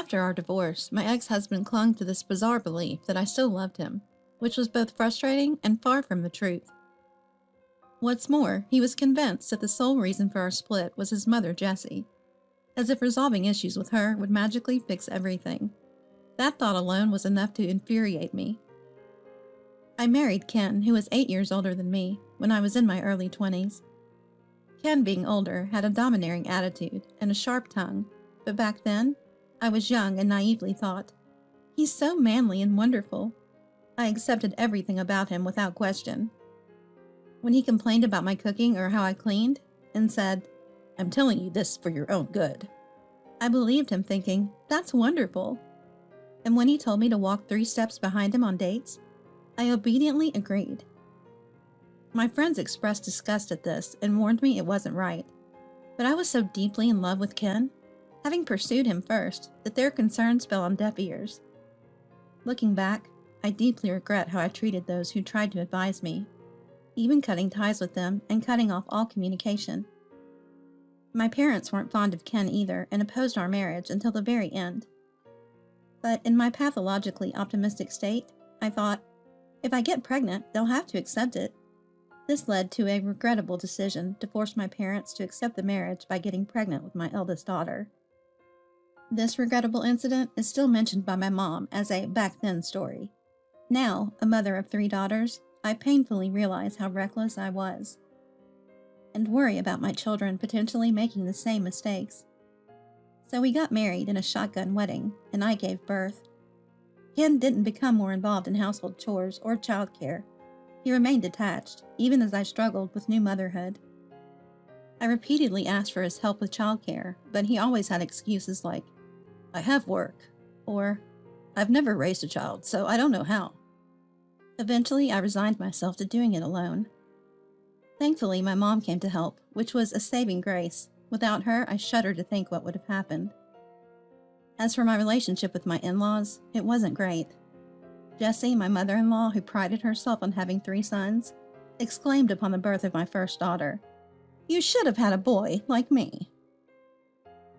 After our divorce, my ex-husband clung to this bizarre belief that I still loved him, which was both frustrating and far from the truth. What's more, he was convinced that the sole reason for our split was his mother, Jessie, as if resolving issues with her would magically fix everything. That thought alone was enough to infuriate me. I married Ken, who was 8 years older than me, when I was in my early 20s. Ken, being older, had a domineering attitude and a sharp tongue, but back then, I was young and naively thought, "He's so manly and wonderful." I accepted everything about him without question. When he complained about my cooking or how I cleaned, and said, "I'm telling you this for your own good," I believed him, thinking, "That's wonderful." And when he told me to walk 3 steps behind him on dates, I obediently agreed. My friends expressed disgust at this and warned me it wasn't right, but I was so deeply in love with Ken, having pursued him first, that their concerns fell on deaf ears. Looking back, I deeply regret how I treated those who tried to advise me, even cutting ties with them and cutting off all communication. My parents weren't fond of Ken either and opposed our marriage until the very end. But in my pathologically optimistic state, I thought, if I get pregnant, they'll have to accept it. This led to a regrettable decision to force my parents to accept the marriage by getting pregnant with my eldest daughter. This regrettable incident is still mentioned by my mom as a back then story. Now, a mother of 3 daughters, I painfully realize how reckless I was, and worry about my children potentially making the same mistakes. So we got married in a shotgun wedding, and I gave birth. Ken didn't become more involved in household chores or childcare. He remained detached, even as I struggled with new motherhood. I repeatedly asked for his help with childcare, but he always had excuses like, "I have work," or "I've never raised a child, so I don't know how." Eventually, I resigned myself to doing it alone. Thankfully, my mom came to help, which was a saving grace. Without her, I shudder to think what would have happened. As for my relationship with my in-laws, it wasn't great. Jessie, my mother-in-law, who prided herself on having 3 sons, exclaimed upon the birth of my first daughter, "You should have had a boy like me."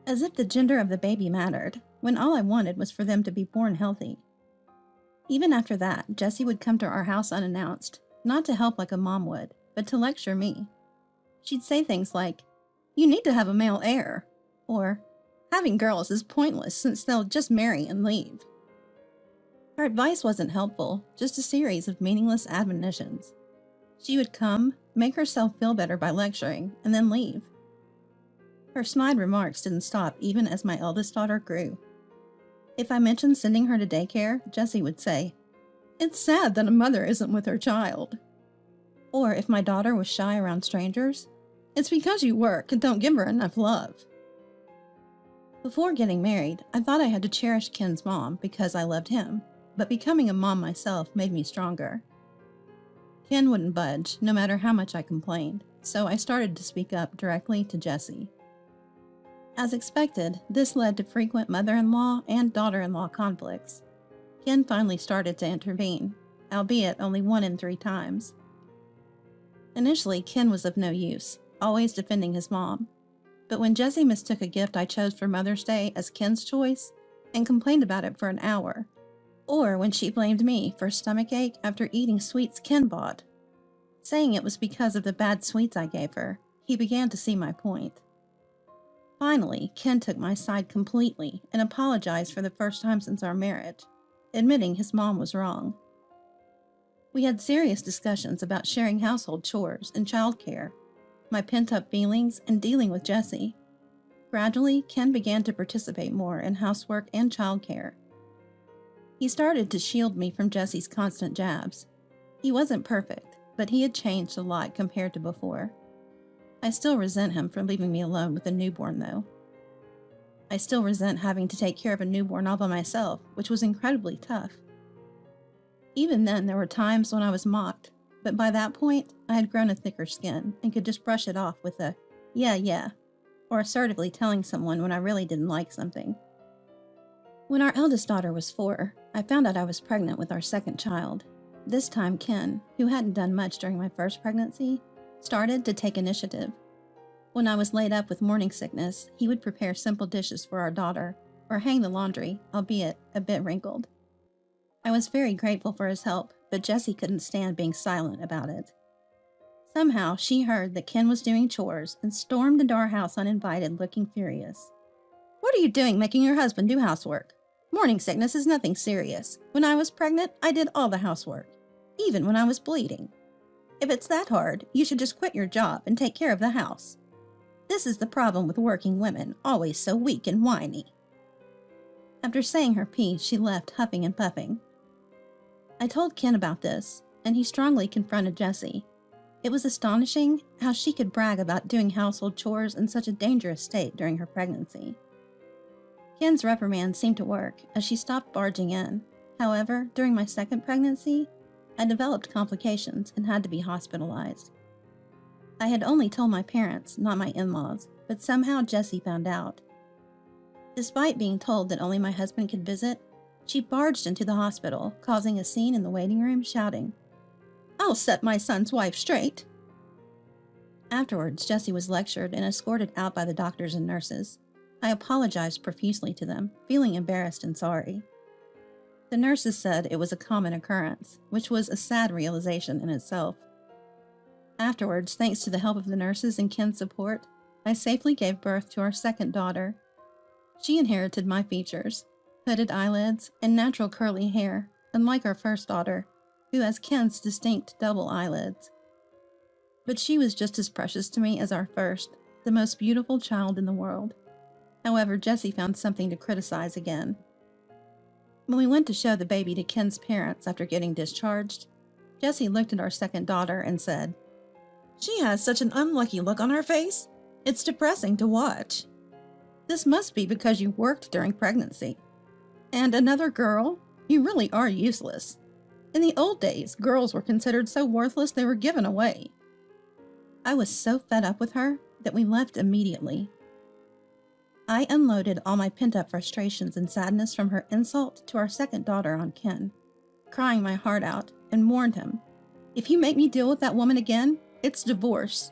As if the gender of the baby mattered, when all I wanted was for them to be born healthy. Even after that, Jessie would come to our house unannounced, not to help like a mom would, but to lecture me. She'd say things like, "You need to have a male heir," or "Having girls is pointless since they'll just marry and leave." Her advice wasn't helpful, just a series of meaningless admonitions. She would come, make herself feel better by lecturing, and then leave. Her snide remarks didn't stop even as my eldest daughter grew. If I mentioned sending her to daycare, Jessie would say, "It's sad that a mother isn't with her child." Or if my daughter was shy around strangers, "It's because you work and don't give her enough love." Before getting married, I thought I had to cherish Ken's mom because I loved him, but becoming a mom myself made me stronger. Ken wouldn't budge, no matter how much I complained, so I started to speak up directly to Jessie. As expected, this led to frequent mother-in-law and daughter-in-law conflicts. Ken finally started to intervene, albeit only 1 in 3 times. Initially, Ken was of no use, always defending his mom. But when Jessie mistook a gift I chose for Mother's Day as Ken's choice and complained about it for an hour, or when she blamed me for stomachache after eating sweets Ken bought, saying it was because of the bad sweets I gave her, he began to see my point. Finally, Ken took my side completely and apologized for the first time since our marriage, admitting his mom was wrong. We had serious discussions about sharing household chores and childcare, my pent-up feelings, and dealing with Jessie. Gradually, Ken began to participate more in housework and childcare. He started to shield me from Jessie's constant jabs. He wasn't perfect, but he had changed a lot compared to before. I still resent him for leaving me alone with a newborn, though. I still resent having to take care of a newborn all by myself, which was incredibly tough. Even then, there were times when I was mocked, but by that point, I had grown a thicker skin and could just brush it off with a, yeah, or assertively telling someone when I really didn't like something. When our eldest daughter was 4, I found out I was pregnant with our second child. This time, Ken, who hadn't done much during my first pregnancy, started to take initiative. When I was laid up with morning sickness, he would prepare simple dishes for our daughter, or hang the laundry, albeit a bit wrinkled. I was very grateful for his help, but Jessie couldn't stand being silent about it. Somehow, she heard that Ken was doing chores and stormed into our house uninvited, looking furious. "What are you doing making your husband do housework? Morning sickness is nothing serious. When I was pregnant, I did all the housework, even when I was bleeding. If it's that hard, you should just quit your job and take care of the house. This is the problem with working women, always so weak and whiny." After saying her piece, she left huffing and puffing. I told Ken about this, and he strongly confronted Jessie. It was astonishing how she could brag about doing household chores in such a dangerous state during her pregnancy. Ken's reprimand seemed to work, as she stopped barging in. However, during my second pregnancy, I developed complications and had to be hospitalized. I had only told my parents, not my in-laws, but somehow Jessie found out. Despite being told that only my husband could visit, she barged into the hospital, causing a scene in the waiting room, shouting, "I'll set my son's wife straight." Afterwards, Jessie was lectured and escorted out by the doctors and nurses. I apologized profusely to them, feeling embarrassed and sorry. The nurses said it was a common occurrence, which was a sad realization in itself. Afterwards, thanks to the help of the nurses and Ken's support, I safely gave birth to our second daughter. She inherited my features, hooded eyelids, and natural curly hair, unlike our first daughter, who has Ken's distinct double eyelids. But she was just as precious to me as our first, the most beautiful child in the world. However, Jessie found something to criticize again. When we went to show the baby to Ken's parents after getting discharged, Jessie looked at our second daughter and said, "She has such an unlucky look on her face. It's depressing to watch. This must be because you worked during pregnancy. And another girl? You really are useless. In the old days, girls were considered so worthless they were given away." I was so fed up with her that we left immediately. I unloaded all my pent-up frustrations and sadness from her insult to our second daughter on Ken, crying my heart out, and warned him, "If you make me deal with that woman again, it's divorce."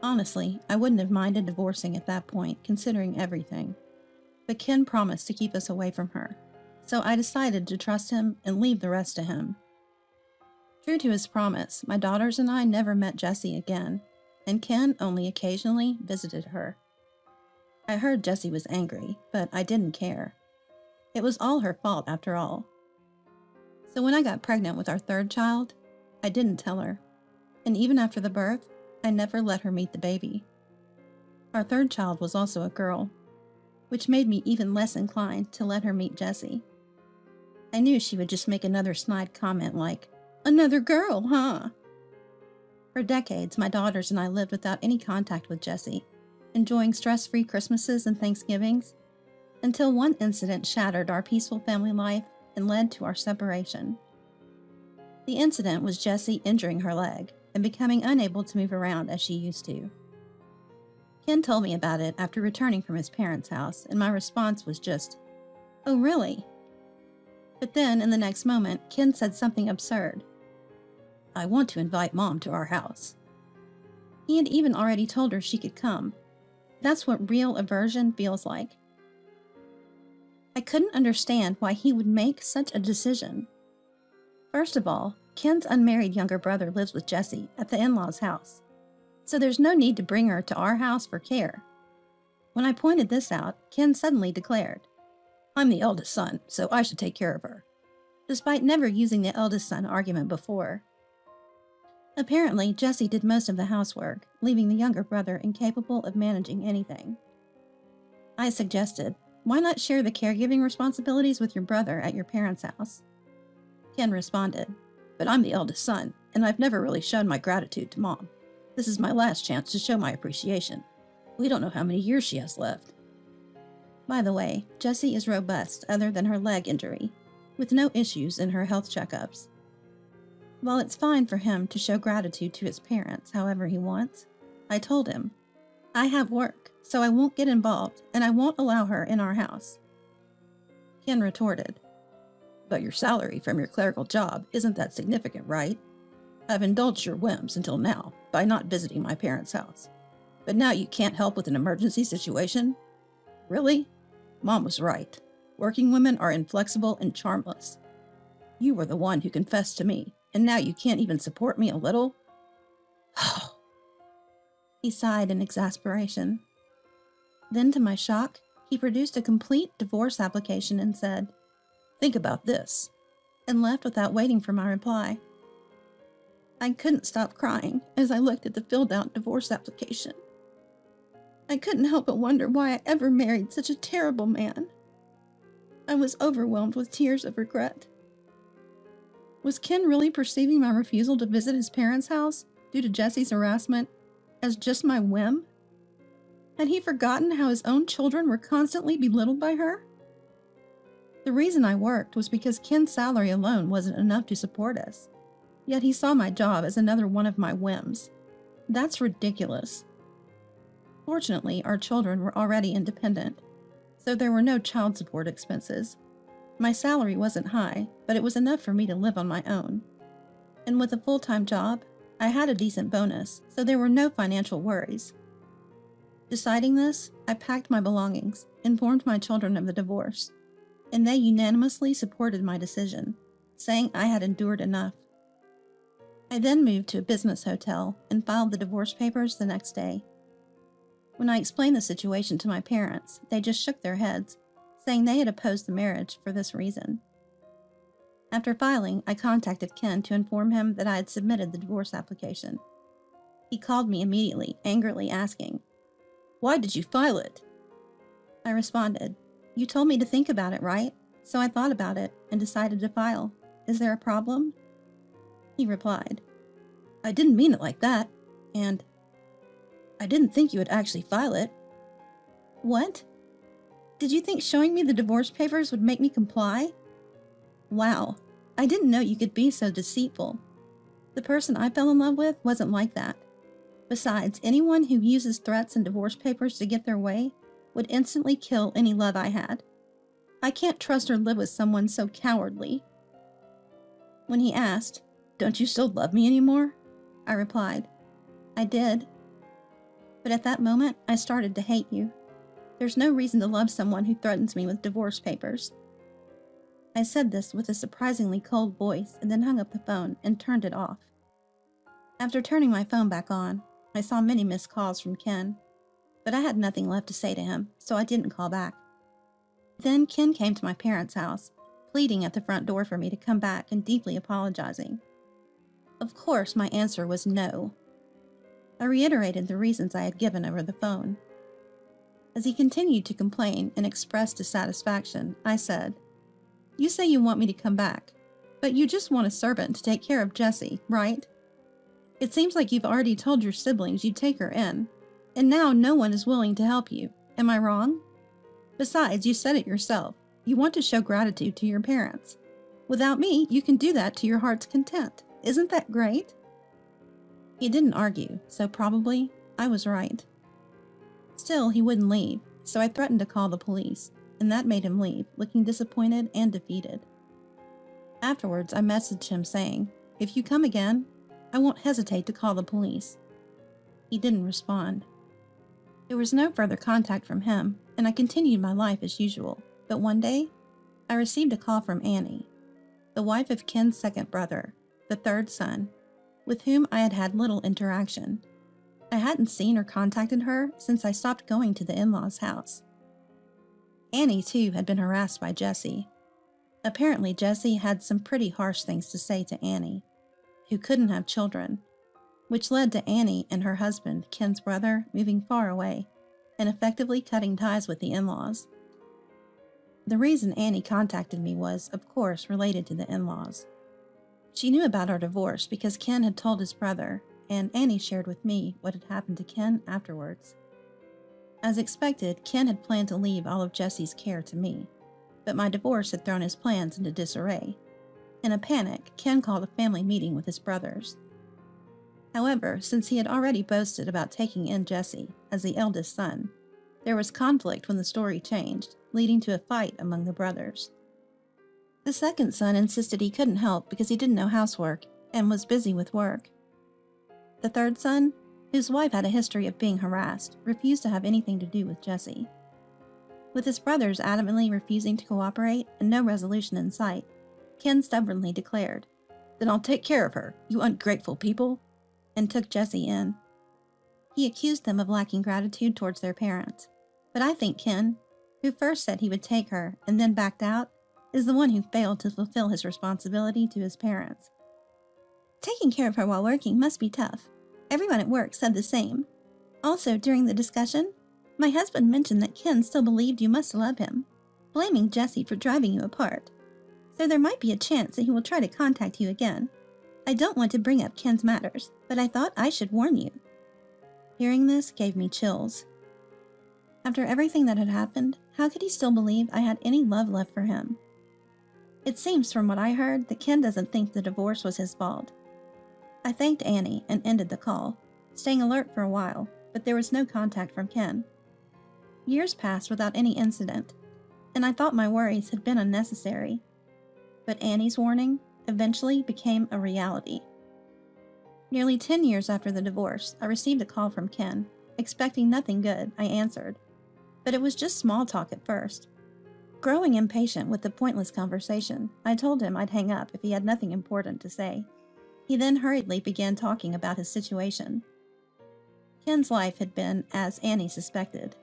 Honestly, I wouldn't have minded divorcing at that point, considering everything. But Ken promised to keep us away from her, so I decided to trust him and leave the rest to him. True to his promise, my daughters and I never met Jessie again, and Ken only occasionally visited her. I heard Jessie was angry, but I didn't care. It was all her fault after all. So when I got pregnant with our third child, I didn't tell her, and even after the birth, I never let her meet the baby. Our third child was also a girl, which made me even less inclined to let her meet Jessie. I knew she would just make another snide comment like, "Another girl, huh?" For decades, my daughters and I lived without any contact with Jessie, enjoying stress-free Christmases and Thanksgivings, until one incident shattered our peaceful family life and led to our separation. The incident was Jessie injuring her leg and becoming unable to move around as she used to. Ken told me about it after returning from his parents' house, and my response was just, "Oh, really?" But then, in the next moment, Ken said something absurd. "I want to invite Mom to our house." He had even already told her she could come. That's what real aversion feels like. I couldn't understand why he would make such a decision. First of all, Ken's unmarried younger brother lives with Jessie at the in-laws' house, so there's no need to bring her to our house for care. When I pointed this out, Ken suddenly declared, "I'm the eldest son, so I should take care of her," despite never using the eldest son argument before. Apparently, Jessie did most of the housework, leaving the younger brother incapable of managing anything. I suggested, "Why not share the caregiving responsibilities with your brother at your parents' house?" Ken responded, "But I'm the eldest son, and I've never really shown my gratitude to Mom. This is my last chance to show my appreciation. We don't know how many years she has left." By the way, Jessie is robust other than her leg injury, with no issues in her health checkups. While it's fine for him to show gratitude to his parents however he wants, I told him, "I have work, so I won't get involved, and I won't allow her in our house." Ken retorted, "But your salary from your clerical job isn't that significant, right? I've indulged your whims until now by not visiting my parents' house. But now you can't help with an emergency situation? Really?" Mom was right. Working women are inflexible and charmless. You were the one who confessed to me, and now you can't even support me a little? He sighed in exasperation. Then, to my shock, he produced a complete divorce application and said, "Think about this," and left without waiting for my reply. I couldn't stop crying as I looked at the filled-out divorce application. I couldn't help but wonder why I ever married such a terrible man. I was overwhelmed with tears of regret. Was Ken really perceiving my refusal to visit his parents' house due to Jesse's harassment as just my whim? Had he forgotten how his own children were constantly belittled by her? The reason I worked was because Ken's salary alone wasn't enough to support us. Yet he saw my job as another one of my whims. That's ridiculous. Fortunately, our children were already independent, so there were no child support expenses. My salary wasn't high, but it was enough for me to live on my own. And with a full-time job, I had a decent bonus, so there were no financial worries. Deciding this, I packed my belongings, informed my children of the divorce, and they unanimously supported my decision, saying I had endured enough. I then moved to a business hotel and filed the divorce papers the next day. When I explained the situation to my parents, they just shook their heads, saying they had opposed the marriage for this reason. After filing, I contacted Ken to inform him that I had submitted the divorce application. He called me immediately, angrily asking, "Why did you file it?" I responded, "You told me to think about it, right? So I thought about it and decided to file. Is there a problem?" He replied, "I didn't mean it like that, and I didn't think you would actually file it." What? Did you think showing me the divorce papers would make me comply? Wow, I didn't know you could be so deceitful. The person I fell in love with wasn't like that. Besides, anyone who uses threats and divorce papers to get their way would instantly kill any love I had. I can't trust or live with someone so cowardly. When he asked, "Don't you still love me anymore?" I replied, "I did. But at that moment, I started to hate you. There's no reason to love someone who threatens me with divorce papers." I said this with a surprisingly cold voice and then hung up the phone and turned it off. After turning my phone back on, I saw many missed calls from Ken, but I had nothing left to say to him, so I didn't call back. Then Ken came to my parents' house, pleading at the front door for me to come back and deeply apologizing. Of course, my answer was no. I reiterated the reasons I had given over the phone. As he continued to complain and express dissatisfaction, I said, "You say you want me to come back, but you just want a servant to take care of Jessie, right? It seems like you've already told your siblings you'd take her in, and now no one is willing to help you. Am I wrong? Besides, you said it yourself. You want to show gratitude to your parents. Without me, you can do that to your heart's content. Isn't that great?" He didn't argue, so probably I was right. Still, he wouldn't leave, so I threatened to call the police, and that made him leave, looking disappointed and defeated. Afterwards, I messaged him saying, "If you come again, I won't hesitate to call the police." He didn't respond. There was no further contact from him, and I continued my life as usual, but one day, I received a call from Annie, the wife of Ken's second brother, the third son, with whom I had had little interaction. I hadn't seen or contacted her since I stopped going to the in-laws' house. Annie, too, had been harassed by Jesse. Apparently, Jesse had some pretty harsh things to say to Annie, who couldn't have children, which led to Annie and her husband, Ken's brother, moving far away and effectively cutting ties with the in-laws. The reason Annie contacted me was, of course, related to the in-laws. She knew about our divorce because Ken had told his brother, and Annie shared with me what had happened to Ken afterwards. As expected, Ken had planned to leave all of Jesse's care to me, but my divorce had thrown his plans into disarray. In a panic, Ken called a family meeting with his brothers. However, since he had already boasted about taking in Jesse as the eldest son, there was conflict when the story changed, leading to a fight among the brothers. The second son insisted he couldn't help because he didn't know housework and was busy with work. The third son, whose wife had a history of being harassed, refused to have anything to do with Jesse. With his brothers adamantly refusing to cooperate and no resolution in sight, Ken stubbornly declared, "Then I'll take care of her, you ungrateful people," and took Jessie in. He accused them of lacking gratitude towards their parents, but I think Ken, who first said he would take her and then backed out, is the one who failed to fulfill his responsibility to his parents. Taking care of her while working must be tough. Everyone at work said the same. Also, during the discussion, my husband mentioned that Ken still believed you must love him, blaming Jessie for driving you apart. So there might be a chance that he will try to contact you again. I don't want to bring up Ken's matters, but I thought I should warn you. Hearing this gave me chills. After everything that had happened, how could he still believe I had any love left for him? It seems from what I heard that Ken doesn't think the divorce was his fault. I thanked Annie and ended the call, staying alert for a while, but there was no contact from Ken. Years passed without any incident, and I thought my worries had been unnecessary. But Annie's warning eventually became a reality. Nearly 10 years after the divorce, I received a call from Ken. Expecting nothing good, I answered. But it was just small talk at first. Growing impatient with the pointless conversation, I told him I'd hang up if he had nothing important to say. He then hurriedly began talking about his situation. Ken's life had been as Annie suspected.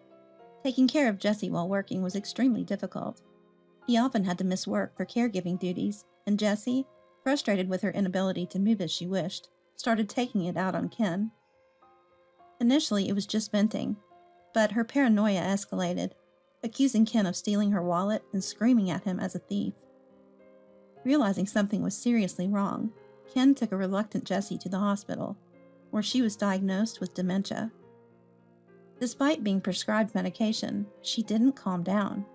Taking care of Jessie while working was extremely difficult. He often had to miss work for caregiving duties, and Jessie, frustrated with her inability to move as she wished, started taking it out on Ken. Initially, it was just venting, but her paranoia escalated, accusing Ken of stealing her wallet and screaming at him as a thief. Realizing something was seriously wrong, Ken took a reluctant Jessie to the hospital, where she was diagnosed with dementia. Despite being prescribed medication, she didn't calm down.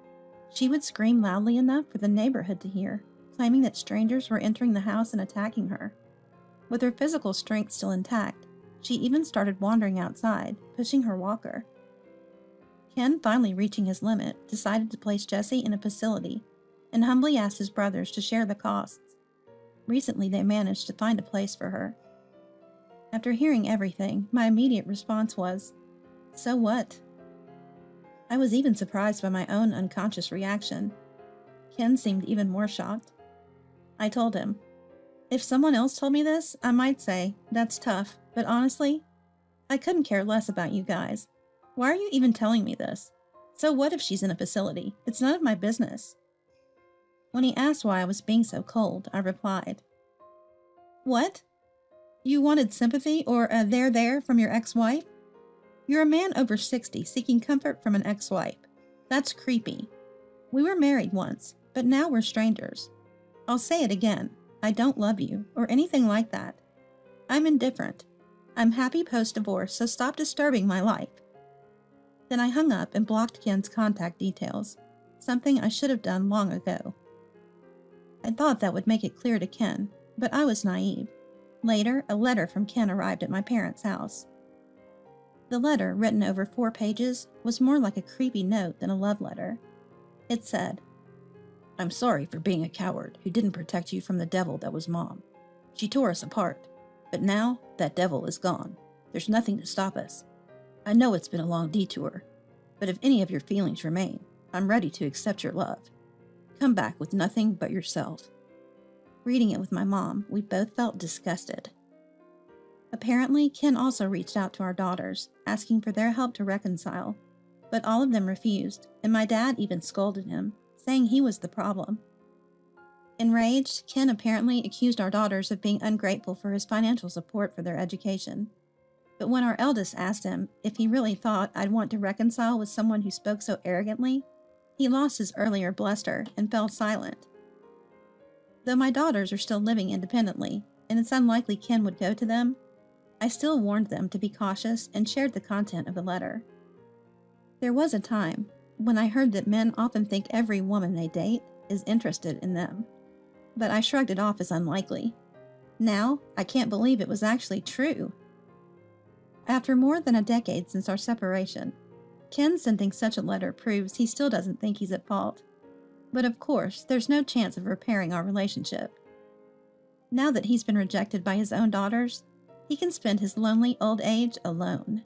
She would scream loudly enough for the neighborhood to hear, claiming that strangers were entering the house and attacking her. With her physical strength still intact, she even started wandering outside, pushing her walker. Ken, finally reaching his limit, decided to place Jessie in a facility and humbly asked his brothers to share the costs. Recently, they managed to find a place for her. After hearing everything, my immediate response was, "So what?" I was even surprised by my own unconscious reaction. Ken seemed even more shocked. I told him, "If someone else told me this, I might say, that's tough, but honestly, I couldn't care less about you guys. Why are you even telling me this? So what if she's in a facility? It's none of my business." When he asked why I was being so cold, I replied, "What? You wanted sympathy or a there from your ex-wife? You're a man over 60 seeking comfort from an ex-wife. That's creepy. We were married once, but now we're strangers. I'll say it again. I don't love you, or anything like that. I'm indifferent. I'm happy post-divorce, so stop disturbing my life." Then I hung up and blocked Ken's contact details, something I should have done long ago. I thought that would make it clear to Ken, but I was naive. Later, a letter from Ken arrived at my parents' house. The letter, written over 4 pages, was more like a creepy note than a love letter. It said, "I'm sorry for being a coward who didn't protect you from the devil that was Mom. She tore us apart, but now that devil is gone. There's nothing to stop us. I know it's been a long detour, but if any of your feelings remain, I'm ready to accept your love. Come back with nothing but yourself." Reading it with my mom, we both felt disgusted. Apparently, Ken also reached out to our daughters, asking for their help to reconcile, but all of them refused, and my dad even scolded him, saying he was the problem. Enraged, Ken apparently accused our daughters of being ungrateful for his financial support for their education. But when our eldest asked him if he really thought I'd want to reconcile with someone who spoke so arrogantly, he lost his earlier bluster and fell silent. Though my daughters are still living independently, and it's unlikely Ken would go to them, I still warned them to be cautious and shared the content of the letter. There was a time when I heard that men often think every woman they date is interested in them, but I shrugged it off as unlikely. Now, I can't believe it was actually true. After more than a decade since our separation, Ken sending such a letter proves he still doesn't think he's at fault. But of course, there's no chance of repairing our relationship. Now that he's been rejected by his own daughters, he can spend his lonely old age alone.